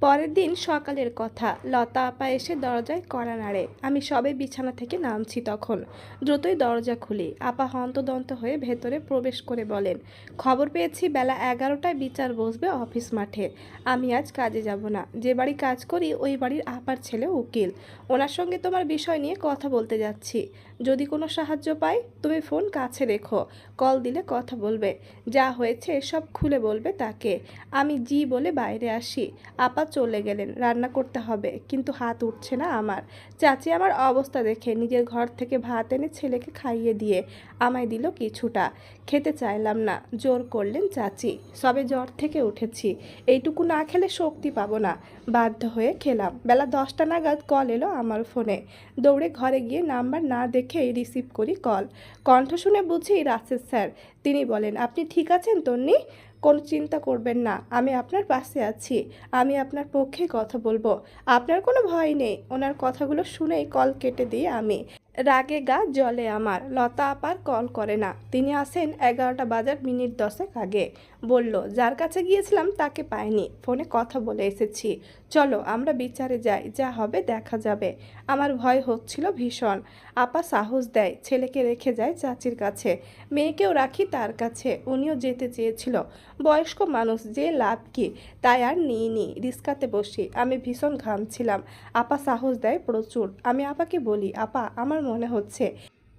পরের দিন সকালের কথা। লতা আপা এসে দরজায় কড়া নাড়ে। আমি সবে বিছানা থেকে নামছি তখন। দ্রুতই দরজা খুলি। আপা হন্তদন্ত হয়ে ভেতরে প্রবেশ করে বলেন, খবর পেয়েছি বেলা 11টায় বিচার বসবে অফিস মাঠে। আমি আজ কাজে যাব না। যে বাড়ি কাজ করি ওই বাড়ির আপার ছেলে উকিল। ওনার সঙ্গে তোমার বিষয় নিয়ে কথা বলতে যাচ্ছি। যদি কোনো সাহায্য পাই তুমি ফোন কাছে রেখো। কল দিলে কথা বলবে। যা হয়েছে সব খুলে বলবে তাকে। আমি জি বলে বাইরে আসি। আপা চলে গেলেন। রান্না করতে হবে, কিন্তু হাত উঠছে না আমার। চাচি আমার অবস্থা দেখে নিজের ঘর থেকে ভাত এনে ছেলেকে খাইয়ে দিয়ে আমায় দিল কিছুটা। খেতে চাইলাম না, জোর করলেন চাচি। সবে জ্বর থেকে উঠেছি, এইটুকু না খেলে শক্তি পাবো না। বাধ্য হয়ে খেলাম। বেলা 10টা নাগাদ কল এলো আমার ফোনে। দৌড়ে ঘরে গিয়ে নাম্বার না দেখেই রিসিভ করি কল। কণ্ঠ শুনে বুঝি রাসেল স্যার। তিনি বলেন, আপনি ঠিক আছেন তন্নি? কোনো চিন্তা করবেন না, আমি আপনার পাশে আছি। আমি আপনার পক্ষে কথা বলবো। আপনার কোনো ভয় নেই। ওনার কথাগুলো শুনেই কল কেটে দিই আমি। রাগে গা জ্বলে আমার। লতা আপার কল করে না। তিনি আসেন 11টা বাজার মিনিট 10 আগে। বলল, যার কাছে গিয়েছিলাম তাকে পাইনি, ফোনে কথা বলে এসেছি। চলো আমরা বিচারে যাই, যা হবে দেখা যাবে। আমার ভয় হচ্ছিল ভীষণ। আপা সাহস দেয়, ছেলেকে রেখে যায় চাচির কাছে। মেয়েকেও রাখি তার কাছে। উনিও যেতে চেয়েছিল। বয়স্ক মানুষ, যে লাভ কি? তাই আর নিইনি। রিস্কাতে বসি। আমি ভীষণ ঘামছিলাম। আপা সাহস দেয় প্রচুর। আমি আপাকে বলি, আপা আমার মনে হচ্ছে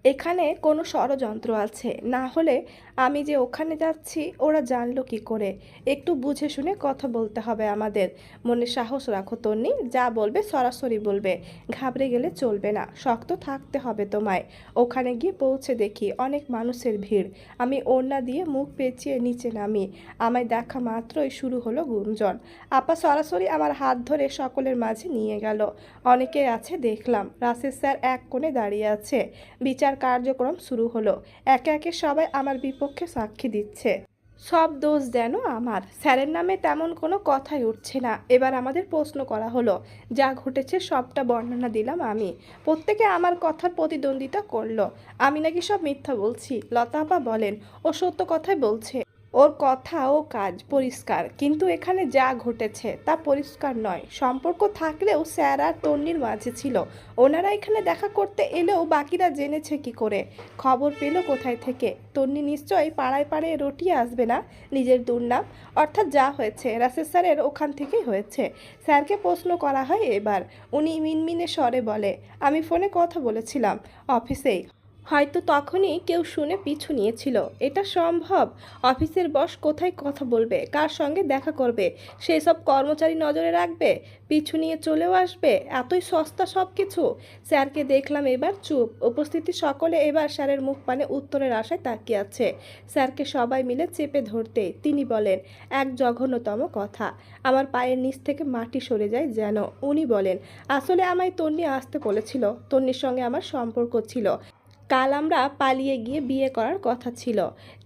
এখানে কোনো ষড়যন্ত্র আছে। না হলে আমি যে ওখানে যাচ্ছি ওরা জানলো কি করে? একটু বুঝে শুনে কথা বলতে হবে আমাদের। মনে সাহস রাখো তন্নি, যা বলবে সরাসরি বলবে। ঘাবড়ে গেলে চলবে না, শক্ত থাকতে হবে তোমায়। ওখানে গিয়ে পৌঁছে দেখি অনেক মানুষের ভিড়। আমি ওড়না দিয়ে মুখ পেঁচিয়ে নিচে নামি। আমায় দেখা মাত্রই শুরু হলো গুঞ্জন। আপা সরাসরি আমার হাত ধরে সকলের মাঝে নিয়ে গেল। অনেকে আছে দেখলাম। রাসেল স্যার এক কোণে দাঁড়িয়ে আছে। বিচার কার্যক্রম শুরু হলো। একে একে সবাই আমার বিপক্ষে সাক্ষী দিচ্ছে। সব দোষ যেন আমার। স্যারের নামে তেমন কোনো কথাই উঠছে না। এবার আমাদের প্রশ্ন করা হলো। যা ঘটেছে সবটা বর্ণনা দিলাম আমি। প্রত্যেকে আমার কথার প্রতিদ্বন্দ্বিতা করলো। আমি নাকি সব মিথ্যা বলছি। লতা আপা বলেন, ও সত্য কথাই বলছে। ওর কথা ও কাজ পরিষ্কার, কিন্তু এখানে যা ঘটেছে তা পরিষ্কার নয়। সম্পর্ক থাকলেও স্যার আর তন্নির মাঝে ছিল। ওনারা এখানে দেখা করতে এলেও বাকিরা জেনেছে কি করে? খবর পেল কোথায় থেকে? তন্নি নিশ্চয়ই পাড়ায় পাড়ায় রটিয়ে আসবে না নিজের দুর্নাম। অর্থাৎ যা হয়েছে রাসেল স্যারের ওখান থেকেই হয়েছে। স্যারকে প্রশ্ন করা হয় এবার। উনি মিনমিনে স্বরে বলে, আমি ফোনে কথা বলেছিলাম অফিসেই। হয়তো তখনই কেউ শুনে পিছু নিয়েছিল। এটা সম্ভব? অফিসের বস কোথায় কথা বলবে, কার সঙ্গে দেখা করবে, সেই সব কর্মচারী নজরে রাখবে, পিছু নিয়ে চলেও আসবে? এতই সস্তা সব কিছু? স্যারকে দেখলাম এবার চুপ। উপস্থিতি সকলে এবার স্যারের মুখ পানে উত্তরের আশায় তাকিয়ে আছে। স্যারকে সবাই মিলে চেপে ধরতে তিনি বলেন, এক জঘন্যতম কথা। আমার পায়ের নিচ থেকে মাটি সরে যায় যেন। উনি বলেন, আসলে আমায় তন্নি আসতে বলেছিল। তন্নির সঙ্গে আমার সম্পর্ক ছিল। কাল আমরা পালিয়ে গিয়ে বিয়ে করার কথা ছিল।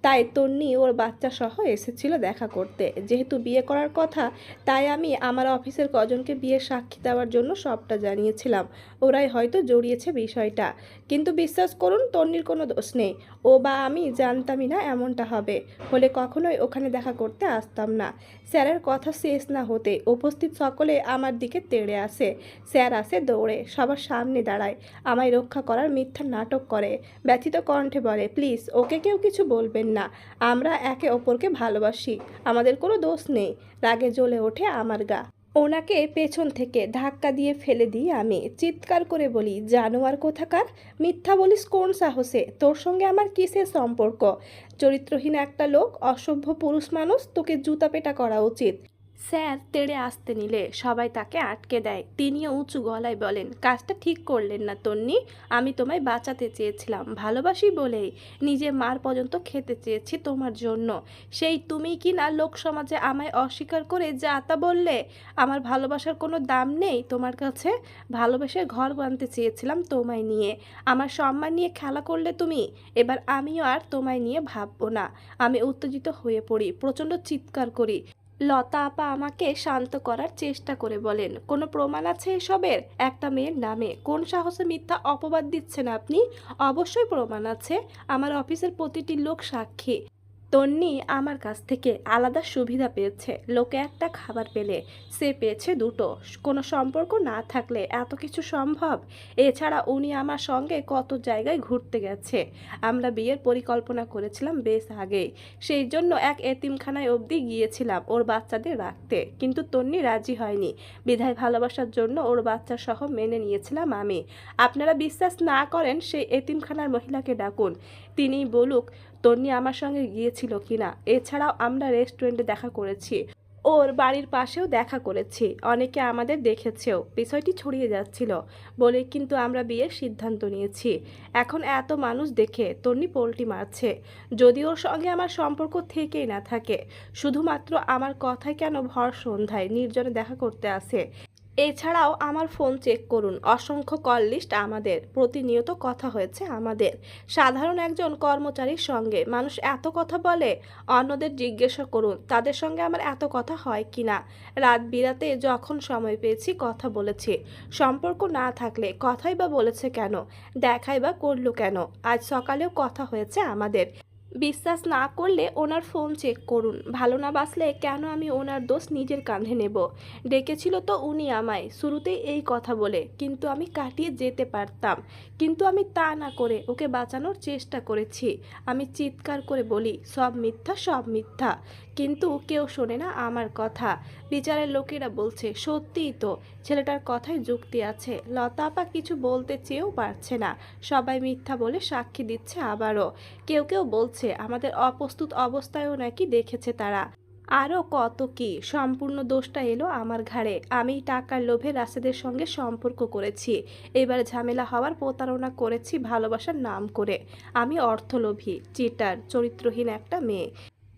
তাই তন্নি ওর বাচ্চা সহ এসেছিল দেখা করতে। যেহেতু বিয়ে করার কথা, তাই আমি আমার অফিসের কজনকে বিয়ের সাক্ষী দেওয়ার জন্য সবটা জানিয়েছিলাম। ওরাই হয়তো জড়িয়েছে বিষয়টা। কিন্তু বিশ্বাস করুন, তন্নির কোনো দোষ নেই। ও বা আমি জানতামই না এমনটা হবে। হলে কখনোই ওখানে দেখা করতে আসতাম না। স্যারের কথা শেষ না হতে উপস্থিত সকলে আমার দিকে তেড়ে আসে। স্যার আসে দৌড়ে, সবার সামনে দাঁড়ায়, আমায় রক্ষা করার মিথ্যা নাটক করে। ব্যথিত কণ্ঠে বলে, প্লিজ ওকে কেউ কিছু বলবেন না। আমরা একে অপরকে ভালোবাসি। আমাদের কোনো দোষ নেই। রাগে জ্বলে ওঠে আমার গা। ওনাকে পেছন থেকে ধাক্কা দিয়ে ফেলে দিই আমি। চিৎকার করে বলি, জানোয়ার কোথাকার! মিথ্যা বলিস কোন সাহসে? তোর সঙ্গে আমার কিসের সম্পর্ক? চরিত্রহীন একটা লোক, অসভ্য পুরুষ মানুষ, তোকে জুতা পেটা করা উচিত। স্যার তেড়ে আসতে নিলে সবাই তাকে আটকে দেয়। তিনিও উঁচু গলায় বলেন, কাজটা ঠিক করলেন না তন্নি। আমি তোমায় বাঁচাতে চেয়েছিলাম, ভালোবাসি বলেই। নিজে মার পর্যন্ত খেতে চেয়েছি তোমার জন্য। সেই তুমি কি না লোক সমাজে আমায় অস্বীকার করে যা তা বললে? আমার ভালোবাসার কোনো দাম নেই তোমার কাছে? ভালোবেসে ঘর বাঁধতে চেয়েছিলাম তোমায় নিয়ে। আমার সম্মান নিয়ে খেলা করলে তুমি। এবার আমিও আর তোমায় নিয়ে ভাববো না। আমি উত্তেজিত হয়ে পড়ি, প্রচণ্ড চিৎকার করি। লতা আপা আমাকে শান্ত করার চেষ্টা করে বলেন, কোনো প্রমাণ আছে এসবের? একটা মেয়ের নামে কোন সাহসে মিথ্যা অপবাদ দিচ্ছেন আপনি? অবশ্যই প্রমাণ আছে। আমার অফিসের প্রতিটি লোক সাক্ষী। তন্নি আমার কাছ থেকে আলাদা সুবিধা পেয়েছে। লোকে একটা খাবার পেলে সে পেয়েছে দুটো। কোনো সম্পর্ক না থাকলে এত কিছু সম্ভব? এছাড়া উনি আমার সঙ্গে কত জায়গায় ঘুরতে গেছে। আমরা বিয়ের পরিকল্পনা করেছিলাম বেশ আগেই। সেই জন্য এক এতিমখানায় অবধি গিয়েছিলাম ওর বাচ্চাদের রাখতে, কিন্তু তন্নি রাজি হয়নি। বিধায় ভালোবাসার জন্য ওর বাচ্চা সহ মেনে নিয়েছিলাম আমি। আপনারা বিশ্বাস না করেন সেই এতিমখানার মহিলাকে ডাকুন, তিনিই বলুক তন্নি আমার সঙ্গে গিয়েছিল কিনা। এছাড়াও আমরা রেস্টুরেন্টে দেখা করেছি, ওর বাড়ির পাশেও দেখা করেছি, অনেকে আমাদের দেখেছেও। বিষয়টি ছড়িয়ে যাচ্ছিল বলে কিন্তু আমরা বিয়ের সিদ্ধান্ত নিয়েছি। এখন এত মানুষ দেখে তন্নি পোল্টি মারছে। যদি ওর সঙ্গে আমার সম্পর্ক থেকেই না থাকে, শুধুমাত্র আমার কথায় কেন ভর সন্ধ্যায় নির্জনে দেখা করতে আসে? এছাড়াও আমার ফোন চেক করুন, অসংখ্য কল লিস্ট আমাদের, প্রতিনিয়ত কথা হয়েছে আমাদের। সাধারণ একজন কর্মচারীর সঙ্গে মানুষ এত কথা বলে? অন্যদের জিজ্ঞাসা করুন তাদের সঙ্গে আমার এত কথা হয় কি না। রাত বিরাতে যখন সময় পেয়েছি কথা বলেছি। সম্পর্ক না থাকলে কথাই বা বলেছে কেন? দেখাই বা করলো কেন? আজ সকালেও কথা হয়েছে আমাদের। বিশ্বাস না করলে ওনার ফোন চেক করুন। ভালো না বাসলে কেন আমি ওনার দোষ নিজের কাঁধে নেব? ডেকেছিল তো উনি আমায় শুরুতেই এই কথা বলে, কিন্তু আমি কাটিয়ে যেতে পারতাম। কিন্তু আমি তা না করে ওকে বাঁচানোর চেষ্টা করেছি। আমি চিৎকার করে বলি সব মিথ্যা, সব মিথ্যা, কিন্তু কেউ শোনে না আমার কথা। বিচারের লোকেরা বলছে সত্যিই তো, ছেলেটার কথায় যুক্তি আছে। লতা আপা কিছু বলতে চেয়েও পারছে না, সবাই মিথ্যা বলে সাক্ষী দিচ্ছে আবারও। কেউ কেউ বলছে আমাদের অপ্রস্তুত অবস্থায়ও নাকি দেখেছে তারা। আরও কত কি! সম্পূর্ণ দোষটা এলো আমার ঘাড়ে। আমি টাকার লোভে রাশেদের সঙ্গে সম্পর্ক করেছি, এবার ঝামেলা হওয়ার প্রতারণা করেছি ভালোবাসার নাম করে। আমি অর্থলোভী, চিটার, চরিত্রহীন একটা মেয়ে।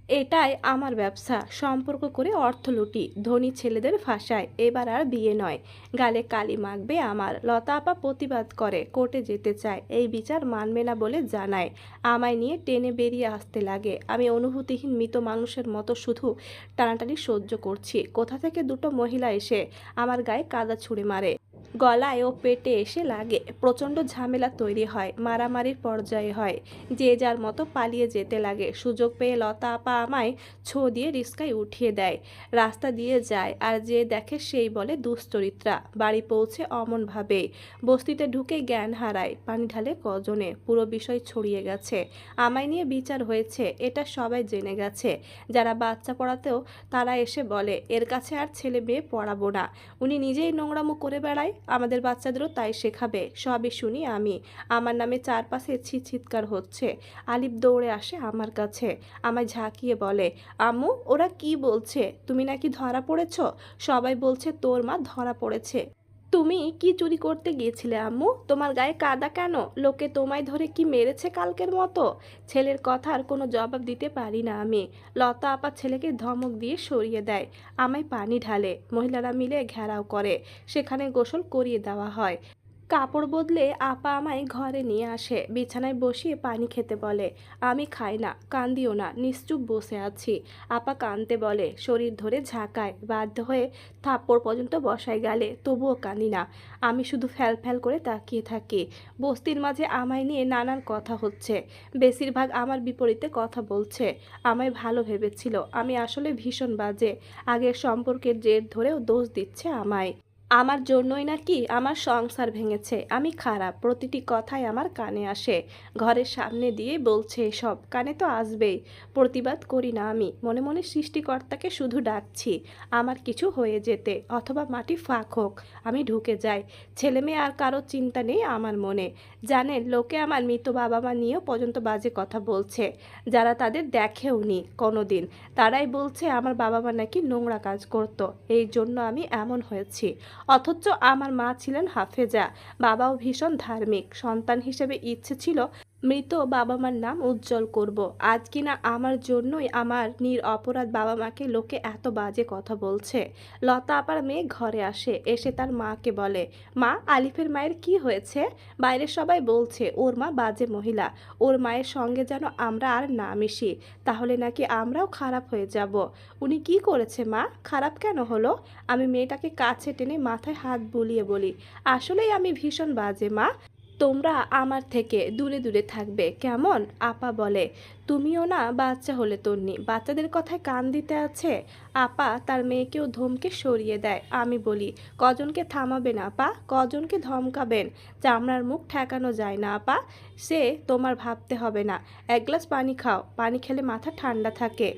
এটাই আমার ব্যবসা, সম্পর্ক করে অর্থ লুটি, ধনী ছেলেদের ফাঁসায়। এবার আর বিয়ে নয়, গালে কালি মাখবে আমার। লতা আপা প্রতিবাদ করে, কোর্টে যেতে চায়, এই বিচার মানবে না বলে জানায়। আমায় নিয়ে টেনে বেরিয়ে আসতে লাগে। আমি অনুভূতিহীন মৃত মানুষের মতো শুধু টানাটানি সহ্য করছি। কোথা থেকে দুটো মহিলা এসে আমার গায়ে কাদা ছুঁড়ে মারে, গলায় ও পেটে এসে লাগে। প্রচণ্ড ঝামেলা তৈরি হয়, মারামারির পর্যায়ে হয়। যে যার মতো পালিয়ে যেতে লাগে। সুযোগ পেয়ে লতা আপা আমায় ছো দিয়ে রিস্কায় উঠিয়ে দেয়, রাস্তা দিয়ে যায়, আর যে দেখে সেই বলে দুশ্চরিত্রা। বাড়ি পৌঁছে অমনভাবেই বস্তিতে ঢুকে জ্ঞান হারায়। পানি ঢালে কজনে, পুরো বিষয় ছড়িয়ে গেছে। আমায় নিয়ে বিচার হয়েছে, এটা সবাই জেনে গেছে। যারা বাচ্চা পড়াতেও তারা এসে বলে এর কাছে আর ছেলে মেয়ে পড়াবো না, উনি নিজেই নোংরামো করে বেড়ায়, আমাদের বাচ্চাদেরও তাই শেখাবে। সবই শুনি আমি। আমার নামে চারপাশে চিৎকার হচ্ছে। আলিফ দৌড়ে আসে আমার কাছে, আমায় ঝাঁকিয়ে বলে আম্মু ওরা কি বলছে, তুমি নাকি ধরা পড়েছ? সবাই বলছে তোর মা ধরা পড়েছে। তুমি কি চুরি করতে গিয়েছিলে আম্মু? তোমার গায়ে কাদা কেন? লোকে তোমায় ধরে কি মেরেছে কালকের মতো? ছেলের কথার কোনো জবাব দিতে পারি না আমি। লতা আপা ছেলেকে ধমক দিয়ে সরিয়ে দেয়, আমায় পানি ঢালে, মহিলারা মিলে ঘেরাও করে, সেখানে গোসল করিয়ে দেওয়া হয়। কাপড় বদলে আপা আমায় ঘরে নিয়ে আসে, বিছানায় বসিয়ে পানি খেতে বলে। আমি খাই না, কান্দিও না, নিশ্চুপ বসে আছি। আপা কাঁদতে বলে, শরীর ধরে ঝাঁকায়, বাধ্য হয়ে থাপ্পড় পর্যন্ত বসায় গালে, তবুও কাঁদি না। আমি শুধু ফ্যাল ফ্যাল করে তাকিয়ে থাকি। বস্তির মাঝে আমায় নিয়ে নানান কথা হচ্ছে, বেশিরভাগ আমার বিপরীতে কথা বলছে। আমায় ভালো ভেবেছিল, আমি আসলে ভীষণ বাজে। আগের সম্পর্কের জের ধরেও দোষ দিচ্ছে আমায়। আমার জন্যই নাকি আমার সংসার ভেঙেছে, আমি খারাপ, প্রতিটি কথাই আমার কানে আসে। ঘরের সামনে দিয়ে বলছে এসব, কানে তো আসবেই। প্রতিবাদ করি না আমি, মনে মনে সৃষ্টিকর্তাকে শুধু ডাকছি আমার কিছু হয়ে যেতে, অথবা মাটি ফাঁক হোক, আমি ঢুকে যাই। ছেলে মেয়ে আর কারো চিন্তা নেই আমার মনে। জানেন, লোকে আমার মৃত বাবা মা নিয়েও পর্যন্ত বাজে কথা বলছে, যারা তাদের দেখেও নি কোনো দিন। তারাই বলছে আমার বাবা মা নাকি নোংরা কাজ করতো, এই জন্য আমি এমন হয়েছি। অথচ আমার মা ছিলেন হাফেজা, বাবাও ভীষণ ধার্মিক। সন্তান হিসেবে ইচ্ছে ছিল মৃত বাবা মার নাম উজ্জ্বল করব। আজ কিনা আমার জন্যই আমার অপরাধ বাবা মাকে লোকে এত বাজে কথা বলছে। লতা আপার মেয়ে ঘরে আসে, এসে তার মাকে বলে, মা আলিফের মায়ের কি হয়েছে? বাইরে সবাই বলছে ওর মা বাজে মহিলা, ওর মায়ের সঙ্গে যেন আমরা আর না মিশি, তাহলে নাকি আমরাও খারাপ হয়ে যাব। উনি কি করেছে মা? খারাপ কেন হলো? আমি মেয়েটাকে কাছে টেনে মাথায় হাত বুলিয়ে বলি, আসলেই আমি ভীষণ বাজে মা, তোমরা আমার থেকে দূরে দূরে থাকবে কেমন? আপা বলে, তুমিও না বাচ্চা হলে তন্নি, বাচ্চাদের কথায় কান দিতে আছে। আপা তার মেয়েকেও ধমকে সরিয়ে দেয়। আমি বলি, কজনকে থামাবেন আপা, কজনকে ধমকাবেন? চামড়ার মুখ ঠেকানো যায় না আপা। সে তোমার ভাবতে হবে না। এক গ্লাস পানি খাও, পানি খেলে মাথা ঠান্ডা থাকে।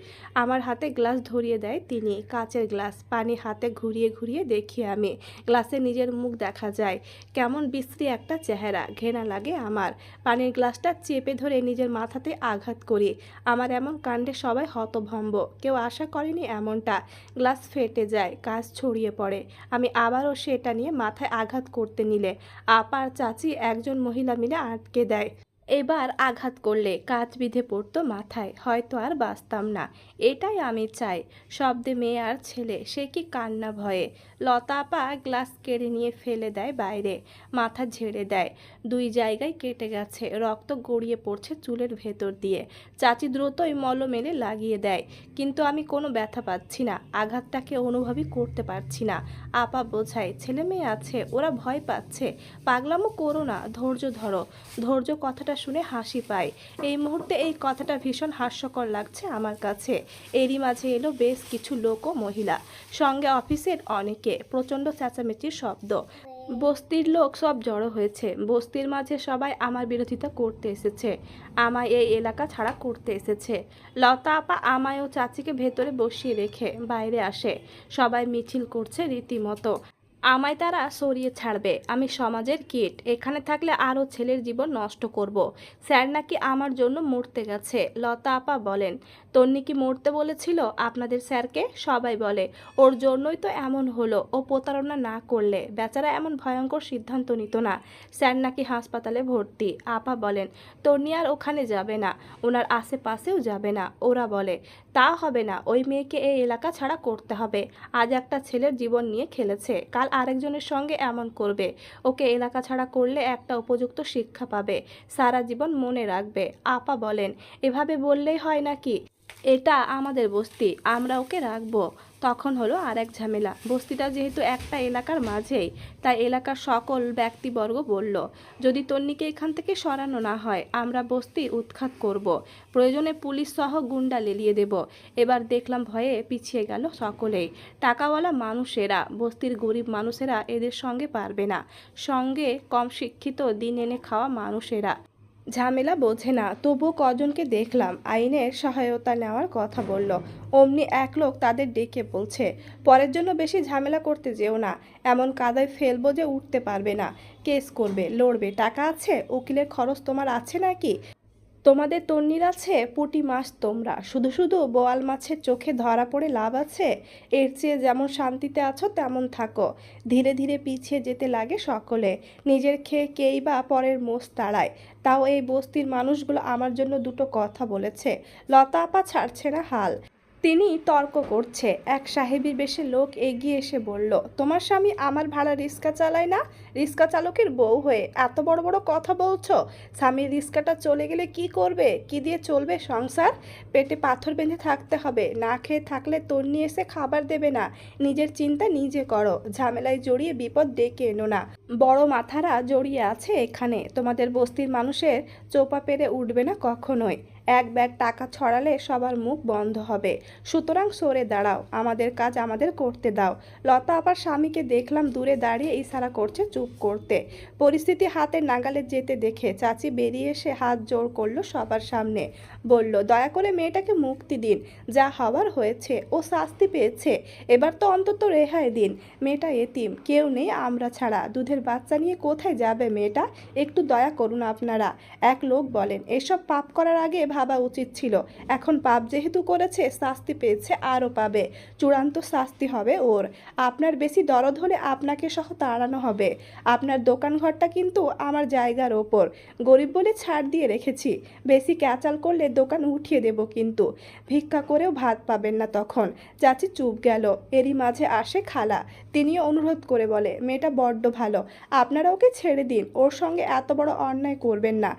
আমার হাতে গ্লাস ধরিয়ে দেয় তিনি, কাচের গ্লাস। পানি হাতে ঘুরিয়ে ঘুরিয়ে দেখি আমি, গ্লাসে নিজের মুখ দেখা যায়। কেমন বিশ্রী একটা চেহারা, ঘৃণা লাগে আমার। পানির গ্লাসটা চেপে ধরে নিজের মাথাতে আঘাত করি। আমার এমন কাণ্ডে সবাই হতভম্ব, কেউ আশা করেনি এমনটা। গ্লাস ফেটে যায়, কাঁচ ছড়িয়ে পড়ে। আমি আবারও সেটা নিয়ে মাথায় আঘাত করতে নিলে আপা আর চাচি একজন মহিলা মিলে আটকে দেয়। এবার আঘাত করলে কাঁচ বিঁধে পড়তো মাথায়, হয়তো আর বাঁচতাম না। এটাই আমি চাই। শব্দে মেয়ে আর ছেলে, সে কি কান্না ভয়ে। লতা আপা গ্লাস কেড়ে নিয়ে ফেলে দেয় বাইরে, মাথা ঝেড়ে দেয়। দুই জায়গায় কেটে গেছে, রক্ত গড়িয়ে পড়ছে চুলের ভেতর দিয়ে। চাচি দ্রুতই মলম এনে লাগিয়ে দেয়, কিন্তু আমি কোনো ব্যথা পাচ্ছি না, আঘাতটাকে অনুভবই করতে পারছি না। আপা বোঝায়, ছেলে মেয়ে আছে, ওরা ভয় পাচ্ছে। পাগলামো করো না, ধৈর্য ধরো। ধৈর্য কথাটা শুনে হাসি পায়। এই মুহূর্তে এই কথাটা ভীষণ হাস্যকর লাগছে আমার কাছে। এরই মাঝে এলো বেশ কিছু লোক ও মহিলা, সঙ্গে অফিসের অনেকে। প্রচণ্ড চেঁচামেচির শব্দ। বস্তির লোক সব জড়ো হয়েছে। বস্তির মাঝে সবাই আমার বিরোধিতা করতে এসেছে, আমায় এই এলাকা ছাড়া করতে এসেছে। লতা আপা আমায় ও চাচিকে ভেতরে বসিয়ে রেখে বাইরে আসে। সবাই মিছিল করছে রীতিমতো। আমায় তারা সরিয়ে ছাড়বে। আমি সমাজের কীট, এখানে থাকলে আরও ছেলের জীবন নষ্ট করব। স্যার নাকি আমার জন্য মরতে গেছে। লতা আপা বলেন, তন্নি কি মরতে বলেছিল আপনাদের স্যারকে? সবাই বলে, ওর জন্যই তো এমন হলো। ও প্রতারণা না করলে বেচারা এমন ভয়ঙ্কর সিদ্ধান্ত নিত না। স্যার নাকি হাসপাতালে ভর্তি। আপা বলেন, তন্নি আর ওখানে যাবে না, ওনার আশেপাশেও যাবে না। ওরা বলে, তা হবে না, ওই মেয়েকে এই এলাকা ছাড়া করতে হবে। আজ একটা ছেলের জীবন নিয়ে খেলেছে, কাল আরেকজনের সঙ্গে এমন করবে। ওকে এলাকা ছাড়া করলে একটা উপযুক্ত শিক্ষা পাবে, সারা জীবন মনে রাখবে। আপা বলেন, এভাবে বললেই হয় নাকি? এটা আমাদের বস্তি, আমরা ওকে রাখবো। তখন হলো আর এক ঝামেলা। বস্তিটা যেহেতু একটা এলাকার মাঝেই, তাই এলাকার সকল ব্যক্তিবর্গ বলল, যদি তন্নিকে এখান থেকে সরানো না হয় আমরা বস্তি উৎখাত করব, প্রয়োজনে পুলিশ সহ গুন্ডা লেলিয়ে দেব। এবার দেখলাম ভয়ে পিছিয়ে গেল সকলেই। টাকাওয়ালা মানুষেরা, বস্তির গরিব মানুষেরা এদের সঙ্গে পারবে না। সঙ্গে কম শিক্ষিত দিন এনে খাওয়া মানুষেরা ঝামেলা বোঝে না। তবুও কজনকে দেখলাম আইনের সহায়তা নেওয়ার কথা বলল। অমনি এক লোক তাদের ডেকে বলছে, পরের জন্য বেশি ঝামেলা করতে যেও না, এমন কাদায় ফেলবো যে উঠতে পারবে না। কেস করবে, লড়বে, টাকা আছে, উকিলের খরচ তোমার আছে নাকি? তোমাদের তন্নির আছে পুঁটি মাছ, তোমরা শুধু শুধু বোয়াল মাছের চোখে ধরা পড়ে লাভ আছে? এর চেয়ে যেমন শান্তিতে আছো তেমন থাকো। ধীরে ধীরে পিছিয়ে যেতে লাগে সকলে। নিজের খেয়ে কেই বা পরের মোষ তাড়ায়। তাও এই বস্তির মানুষগুলো আমার জন্য দুটো কথা বলেছে। লতা আপা ছাড়ছে না হাল। তিনি তর্ক করছে। এক সাহেবীর বেশে লোক এগিয়ে এসে বলল, তোমার স্বামী আমার ভাড়া রিক্সা চালায় না? রিক্সা চালকের বউ হয়ে এত বড় বড় কথা বলছো? স্বামীর রিক্সাটা চলে গেলে কি করবে? কি দিয়ে চলবে সংসার? পেটে পাথর বেঁধে থাকতে হবে। না খেয়ে থাকলে তন্নি এসে খাবার দেবে না। নিজের চিন্তা নিজে করো, ঝামেলায় জড়িয়ে বিপদ ডেকে এনো না। বড় মাথারা জড়িয়ে আছে এখানে, তোমাদের বস্তির মানুষের চোপা পেরে উঠবে না কখনোই। এক ব্যাগ টাকা ছড়ালে সবার মুখ বন্ধ হবে। সুতরাং সরে দাঁড়াও, আমাদের কাজ আমাদের করতে দাও। লতা আবার স্বামীকে দেখলাম দূরে দাঁড়িয়ে ইশারা করছে চুপ করতে। পরিস্থিতি হাতের নাগালে যেতে দেখে চাচি বেরিয়ে এসে হাত জোড় করলো সবার সামনে। বলল, দয়া করে মেয়েটাকে মুক্তি দিন। যা হওয়ার হয়েছে, ও শাস্তি পেয়েছে, এবার তো অন্তত রেহাই দিন। মেয়েটা এতিম, কেউ নেই আমরা ছাড়া। দুধের বাচ্চা নিয়ে কোথায় যাবে মেয়েটা? একটু দয়া করুন আপনারা। এক লোক বলেন, এসব পাপ করার আগে ভাবা উচিত ছিল। এখন পাপ যেহেতু করেছে, শাস্তি পেয়েছে, আরও পাবে। চূড়ান্ত শাস্তি হবে ওর। আপনার বেশি দরদ হলে আপনাকে সহ তাড়ানো হবে। আপনার দোকান ঘরটা কিন্তু আমার জায়গার ওপর, গরিব বলে ছাড় দিয়ে রেখেছি। বেশি ক্যাচাল করলে দোকান উঠিয়ে দেব কিন্তু। ভিক্ষা করেও ভাত পাবেন না তখন। চাচি চুপ গেল। এরই মাঝে আসে খালা। তিনিও অনুরোধ করে বলে, মেয়েটা বড্ড ভালো, আপনারা ওকে ছেড়ে দিন, ওর সঙ্গে এত বড় অন্যায় করবেন না।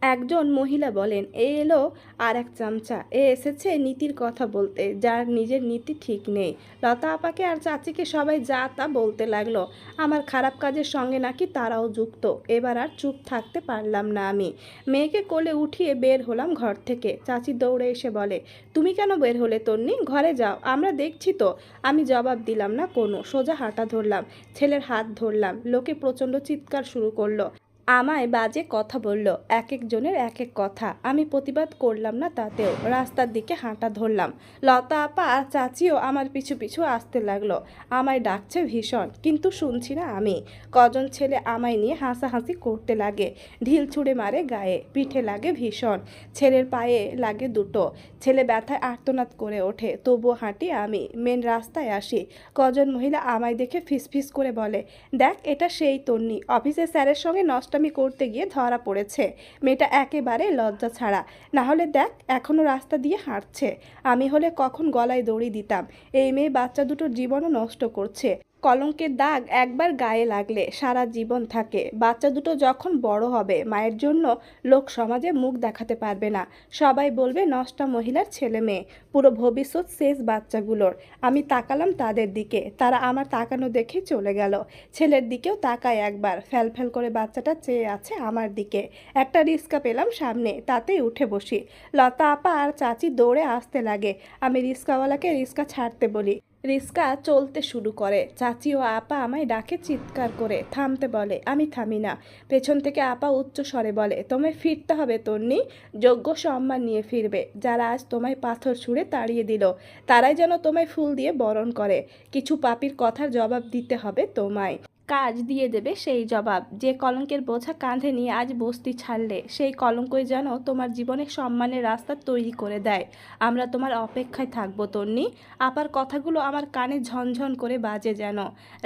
একজন মহিলা বলেন, এ এলো আর এক চামচা, এ এসেছে নীতির কথা বলতে, যার নিজের নীতি ঠিক নেই। লতা আপাকে আর চাচিকে সবাই যা তা বলতে লাগলো। আমার খারাপ কাজের সঙ্গে নাকি তারাও যুক্ত। এবার আর চুপ থাকতে পারলাম না আমি। মেয়েকে কোলে উঠিয়ে বের হলাম ঘর থেকে। চাচি দৌড়ে এসে বলে, তুমি কেন বের হলে তন্নি? ঘরে যাও, আমরা দেখছি তো। আমি জবাব দিলাম না কোনো, সোজা হাঁটা ধরলাম। ছেলের হাত ধরলাম। লোকে প্রচণ্ড চিৎকার শুরু করলো। আমায় বাজে কথা বলল। এক একজনের এক এক কথা। আমি প্রতিবাদ করলাম না তাতেও। রাস্তার দিকে হাঁটা ধরলাম। লতা আপা আর চাচিও আমার পিছু পিছু আসতে লাগলো। আমায় ডাকছে ভীষণ, কিন্তু শুনছি না আমি। কজন ছেলে আমায় নিয়ে হাসাহাসি করতে লাগে। ঢিল ছুঁড়ে মারে গায়ে, পিঠে লাগে ভীষণ। ছেলের পায়ে লাগে দুটো। ছেলে ব্যথায় আর্তনাদ করে ওঠে, তবুও হাঁটি আমি। মেন রাস্তায় আসি। কজন মহিলা আমায় দেখে ফিসফিস করে বলে, দেখ এটা সেই তন্নি, অফিসে স্যারের সঙ্গে নষ্টামি করতে গিয়ে ধরা পড়েছে। মেয়েটা একেবারে লজ্জা ছাড়া। না হলে দেখ এখনও রাস্তা দিয়ে হাঁটছে। আমি হলে কখন গলায় দড়ি দিতাম। এই মেয়ে বাচ্চা দুটোর জীবনও নষ্ট করছে। কলঙ্কের দাগ একবার গায়ে লাগলে সারা জীবন থাকে। বাচ্চা দুটো যখন বড় হবে, মায়ের জন্য লোক সমাজে মুখ দেখাতে পারবে না। সবাই বলবে নষ্টা মহিলার ছেলে মেয়ে। পুরো ভবিষ্যৎ শেষ বাচ্চাগুলোর। আমি তাকালাম তাদের দিকে, তারা আমার তাকানো দেখে চলে গেল। ছেলের দিকেও তাকায় একবার, ফ্যাল ফ্যাল করে বাচ্চাটা চেয়ে আছে আমার দিকে। একটা রিক্সা পেলাম সামনে, তাতেই উঠে বসি। লতা আপা আর চাচি দৌড়ে আসতে লাগে। আমি রিক্সাওয়ালাকে রিক্সা ছাড়তে বলি। রিক্সা চলতে শুরু করে। চাচি ও আপা আমায় ডাকে চিৎকার করে, থামতে বলে। আমি থামি না। পেছন থেকে আপা উচ্চ স্বরে বলে, তোমায় ফিরতে হবে তন্নি। যোগ্য সম্মান নিয়ে ফিরবে। যারা আজ তোমায় পাথর ছুঁড়ে তাড়িয়ে দিল, তারাই যেন তোমায় ফুল দিয়ে বরণ করে। কিছু পাপির কথার জবাব দিতে হবে তোমায়। কাজ দিয়ে দেবে সেই জবাব। যে কলঙ্কের বোঝা কাঁধে নিয়ে আজ বস্তি ছাড়লে, সেই কলঙ্কই যেন তোমার জীবনে সম্মানের রাস্তা তৈরি করে দেয়। আমরা তোমার অপেক্ষায় থাকবো তন্নি। আপার কথাগুলো আমার কানে ঝনঝন করে বাজে যেন।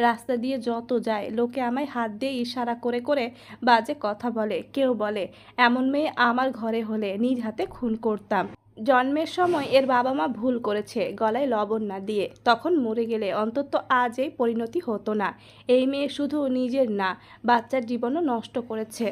রাস্তা দিয়ে যত যায়, লোকে আমায় হাত দিয়ে ইশারা করে করে বাজে কথা বলে। কেউ বলে, এমন মেয়ে আমার ঘরে হলে নিজ হাতে খুন করতাম। জন্মের সময় এর বাবা মা ভুল করেছে গলায় লবণ না দিয়ে, তখন মরে গেলে অন্তত আজ এই পরিণতি হতো না। এই মেয়ে শুধু নিজের না, বাচ্চার জীবনও নষ্ট করেছে।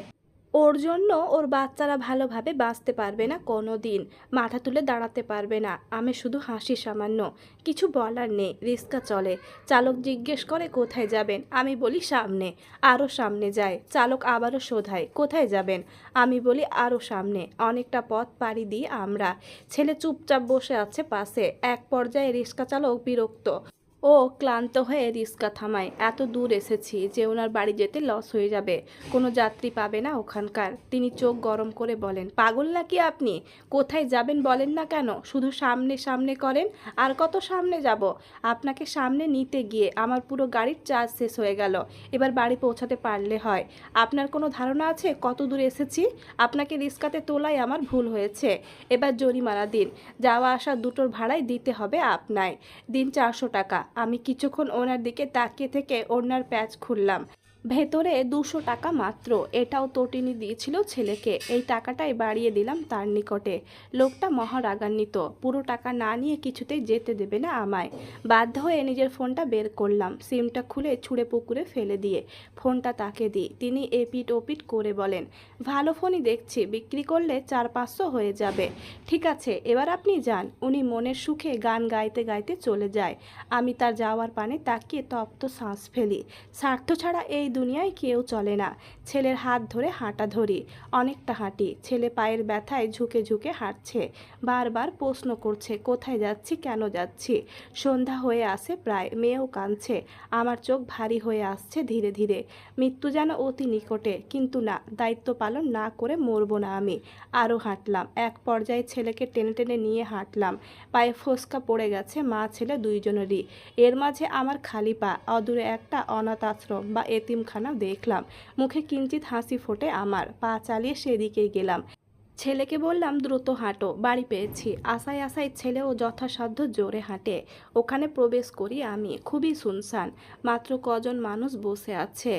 ওর জন্য ওর বাচ্চারা ভালোভাবে বাঁচতে পারবে না কোনো দিন। মাথা তুলে দাঁড়াতে পারবে না। আমি শুধু হাসি সামান্য। কিছু বলার নেই। রিক্সা চলে। চালক জিজ্ঞেস করে, কোথায় যাবেন? আমি বলি, সামনে। আরও সামনে যায়। চালক আবারও শোধায়, কোথায় যাবেন? আমি বলি, আরও সামনে। অনেকটা পথ পাড়ি দিই আমরা। ছেলে চুপচাপ বসে আছে পাশে। এক পর্যায়ে রিক্সা চালক বিরক্ত ও ক্লান্ত হয়ে রিক্সা থামায়। এত দূর এসেছি যে ওনার বাড়ি যেতে লস হয়ে যাবে, কোনো যাত্রী পাবে না ওখানকার। তিনি চোখ গরম করে বলেন, পাগল নাকি আপনি? কোথায় যাবেন বলেন না কেন? শুধু সামনে সামনে করেন। আর কত সামনে যাব? আপনাকে সামনে নিতে গিয়ে আমার পুরো গাড়ির চার্জ শেষ হয়ে গেল। এবার বাড়ি পৌঁছাতে পারলে হয়। আপনার কোনো ধারণা আছে কত দূর এসেছি? আপনাকে রিক্সাতে তোলাই আমার ভুল হয়েছে। এবার জরিমানা দিন। যাওয়া আসা দুটোর ভাড়াই দিতে হবে আপনায়। দিন 400 টাকা। আমি কিছুক্ষণ ওনার দিকে তাকিয়ে থেকে ওনার প্যাচ খুললাম। ভেতরে 200 টাকা মাত্র। এটাও তটিনী দিয়েছিল ছেলেকে। এই টাকাটাই বাড়িয়ে দিলাম তার নিকটে। লোকটা মহা রাগান্বিত। পুরো টাকা না নিয়ে কিছুতেই যেতে দেবে না আমায়। বাধ্য হয়ে নিজের ফোনটা বের করলাম। সিমটা খুলে ছুঁড়ে পুকুরে ফেলে দিয়ে ফোনটা তাকে দিই। তিনি এপিট ওপিট করে বলেন, ভালো ফোনই দেখছি, বিক্রি করলে 400-500 হয়ে যাবে। ঠিক আছে, এবার আপনি যান। উনি মনের সুখে গান গাইতে গাইতে চলে যায়। আমি তার যাওয়ার পানে তাকিয়ে তপ্ত শ্বাস ফেলি। স্বার্থ ছাড়া এই দুনিয়ায় কেউ চলে না। ছেলের হাত ধরে হাঁটা ধরি। অনেকটা হাঁটি। ছেলে পায়ের ব্যথায় ঝুঁকে ঝুঁকে হাঁটছে। বারবার প্রশ্ন করছে, কোথায় যাচ্ছি, কেন যাচ্ছি। সন্ধ্যা হয়ে আসে প্রায়। মেয়েও কাঁদছে। আমার চোখ ভারী হয়ে আসছে ধীরে ধীরে। মৃত্যু যেন অতি নিকটে। কিন্তু না, দায়িত্ব পালন না করে মরবো না আমি। আরও হাঁটলাম। এক পর্যায়ে ছেলেকে টেনে টেনে নিয়ে হাঁটলাম। পায়ে ফোসকা পড়ে গেছে মা ছেলে দুইজনেরই। এর মাঝে আমার খালি পা। অদূরে একটা অনাথ আশ্রম বা এতিমখানা দেখলাম। মুখে কিঞ্চিত হাসি ফোটে আমার। পা চালিয়ে সেদিকেই গেলাম। ছেলেকে বললাম, দ্রুত হাঁটো, বাড়ি পেয়েছি। আশায় আশায় ছেলেও যথাসাধ্য জোরে হাঁটে। ওখানে প্রবেশ করি আমি। খুবই শুনশান। মাত্র কজন মানুষ বসে আছে।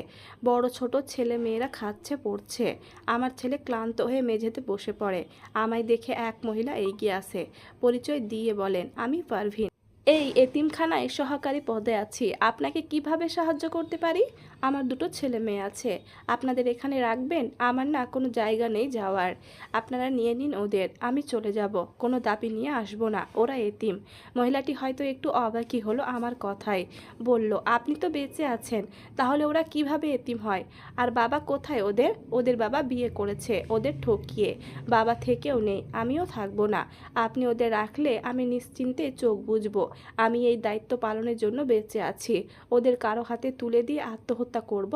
বড় ছোট ছেলে মেয়েরা খাচ্ছে পড়ছে। আমার ছেলে ক্লান্ত হয়ে মেঝেতে বসে পড়ে। আমায় দেখে এক মহিলা এগিয়ে আসে। পরিচয় দিয়ে বলেন, আমি পারভিন। এই এতিমখানায় সহকারী পদে আছি, আপনাকে কিভাবে সাহায্য করতে পারি? আমার দুটো ছেলে মেয়ে আছে, আপনাদের এখানে রাখবেন? আমার না কোনো জায়গা নেই যাওয়ার, আপনারা নিয়ে নিন ওদের, আমি চলে যাব, কোনো দাবি নিয়ে আসবো না, ওরা এতিম। মহিলাটি হয়তো একটু অবাকই হলো আমার কথায়, বলল, আপনি তো বেঁচে আছেন, তাহলে ওরা কিভাবে এতিম হয়? আর বাবা কোথায় ওদের? ওদের বাবা বিয়ে করেছে ওদের ঠকিয়ে, বাবা থেকেও নেই, আমিও থাকবো না। আপনি ওদের রাখলে আমি নিশ্চিন্তে চোখ বুজবো। আমি এই দায়িত্ব পালনের জন্য বেঁচে আছি, ওদের কারো হাতে তুলে দিয়ে আত্মহত্যা করব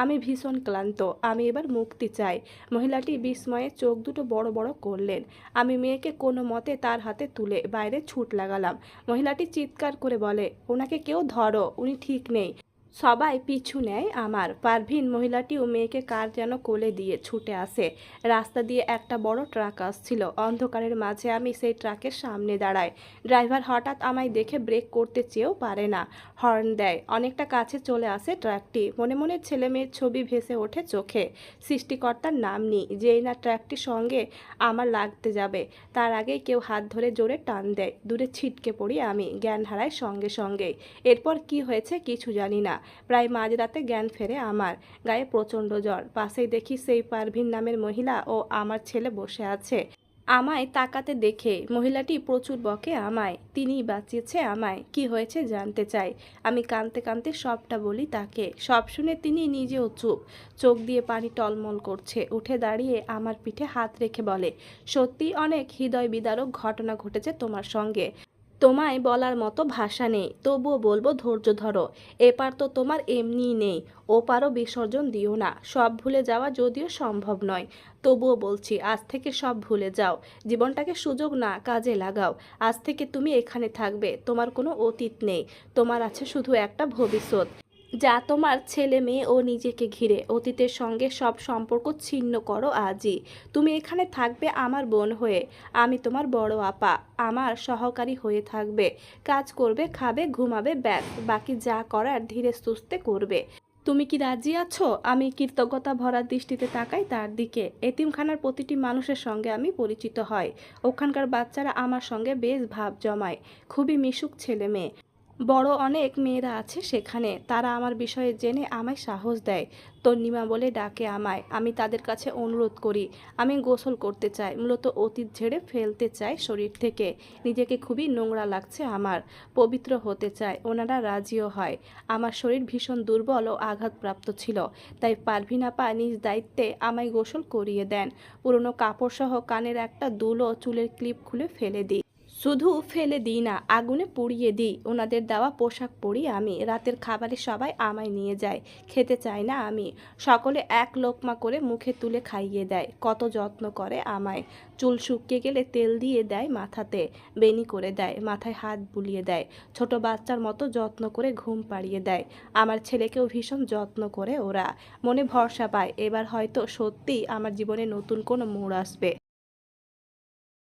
আমি ভীষণ ক্লান্ত, আমি এবার মুক্তি চাই। মহিলাটি বিস্ময়ে চোখ দুটো বড় বড় করলেন। আমি মেয়েকে কোনো মতে তার হাতে তুলে বাইরে ছুট লাগালাম। মহিলাটি চিৎকার করে বলে, ওনাকে কেউ ধরো, উনি ঠিক নেই। সবাই পিছু নেয় আমার। পারভিন মহিলাটিও মেয়েকে কার যেন কোলে দিয়ে ছুটে আসে। রাস্তা দিয়ে একটা বড় ট্রাক আসছিল, অন্ধকারের মাঝে আমি সেই ট্রাকের সামনে দাঁড়াই। ড্রাইভার হঠাৎ আমায় দেখে ব্রেক করতে চেয়েও পারে না, হর্ন দেয়। অনেকটা কাছে চলে আসে ট্রাকটি, মনে মনে ছেলে মেয়ের ছবি ভেসে ওঠে চোখে। সৃষ্টিকর্তার নাম নিই, যেই না ট্রাকটির সঙ্গে আমার লাগতে যাবে তার আগেই কেউ হাত ধরে জোরে টান দেয়, দূরে ছিটকে পড়ি আমি, জ্ঞান হারাই সঙ্গে সঙ্গেই। এরপর কি হয়েছে কিছু জানি না। প্রায় মাঝরাতে জ্ঞান ফেরে আমার, গায়ে প্রচণ্ড জ্বর। পাশেই দেখি সেই পারভিন নামের মহিলা ও আমার ছেলে বসে আছে। আমায় তাকাতে দেখে মহিলাটি প্রচুর বকে আমায়, তিনিই বাঁচিয়েছে আমায়, কি হয়েছে জানতে চাই। আমি কাঁদতে কাঁদতে সবটা বলি তাকে। সব শুনে তিনি নিজেও চুপ, চোখ দিয়ে পানি টলমল করছে। উঠে দাঁড়িয়ে আমার পিঠে হাত রেখে বলে, সত্যি অনেক হৃদয় বিদারক ঘটনা ঘটেছে তোমার সঙ্গে। তোমায় বলার মতো ভাষা নেই, তবুও বলবো ধৈর্য ধরো। এপার তো তোমার এমনিই নেই, ওপারও বিসর্জন দিও না। সব ভুলে যাওয়া যদিও সম্ভব নয়, তবুও বলছি আজ থেকে সব ভুলে যাও। জীবনটাকে সুযোগ না কাজে লাগাও। আজ থেকে তুমি এখানে থাকবে, তোমার কোনো অতীত নেই, তোমার আছে শুধু একটা ভবিষ্যৎ, যা তোমার ছেলে মেয়ে ও নিজেকে ঘিরে। অতীতের সঙ্গে সব সম্পর্ক ছিন্ন করো আজই। তুমি এখানে থাকবে আমার বোন হয়ে, আমি তোমার বড় আপা, আমার সহকারী হয়ে থাকবে। কাজ করবে, খাবে, ঘুমাবে, ব্যাস, বাকি যা করার ধীরে সুস্থে করবে। তুমি কি রাজি আছো? আমি কৃতজ্ঞতা ভরা দৃষ্টিতে তাকাই তার দিকে। এতিমখানার প্রতিটি মানুষের সঙ্গে আমি পরিচিত হই, ওখানকার বাচ্চারা আমার সঙ্গে বেশ ভাব জমায়, খুবই মিশুক ছেলে মেয়ে। বড় অনেক মেয়েরা আছে সেখানে, তারা আমার বিষয়ে জেনে আমায় সাহস দেয়, তন্নিমা বলে ডাকে আমায়। আমি তাদের কাছে অনুরোধ করি, আমি গোসল করতে চাই, মূলত অতীত ঝেড়ে ফেলতে চাই শরীর থেকে। নিজেকে খুবই নোংরা লাগছে আমার, পবিত্র হতে চাই। ওনারা রাজিও হয়। আমার শরীর ভীষণ দুর্বল ও আঘাতপ্রাপ্ত ছিল, তাই পারভিন আপা নিজ দায়িত্বে আমায় গোসল করিয়ে দেন। পুরনো কাপড়সহ কানের একটা দুল ও চুলের ক্লিপ খুলে ফেলে দিই। শুধু ফেলে দিই না, আগুনে পুড়িয়ে দিই। ওনাদের দেওয়া পোশাক পরি আমি। রাতের খাবারে সবাই আমায় নিয়ে যায়, খেতে চায় না আমি। সকলে এক লোকমা করে মুখে তুলে খাইয়ে দেয়। কত যত্ন করে আমায়। চুল শুকিয়ে গেলে তেল দিয়ে দেয় মাথাতে, বেনি করে দেয়, মাথায় হাত বুলিয়ে দেয়, ছোট বাচ্চার মতো যত্ন করে ঘুম পাড়িয়ে দেয়। আমার ছেলেকেও ভীষণ যত্ন করে ওরা। মনে ভরসা পায়, এবার হয়তো সত্যিই আমার জীবনে নতুন কোনো মোড় আসবে।